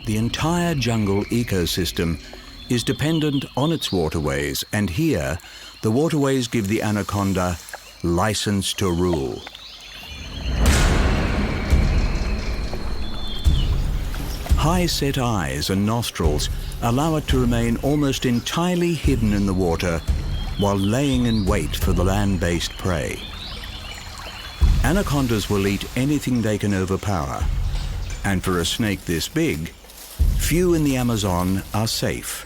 the entire jungle ecosystem is dependent on its waterways, and here the waterways give the anaconda license to rule. High-set eyes and nostrils allow it to remain almost entirely hidden in the water while laying in wait for the land-based prey. Anacondas will eat anything they can overpower, and for a snake this big, few in the Amazon are safe.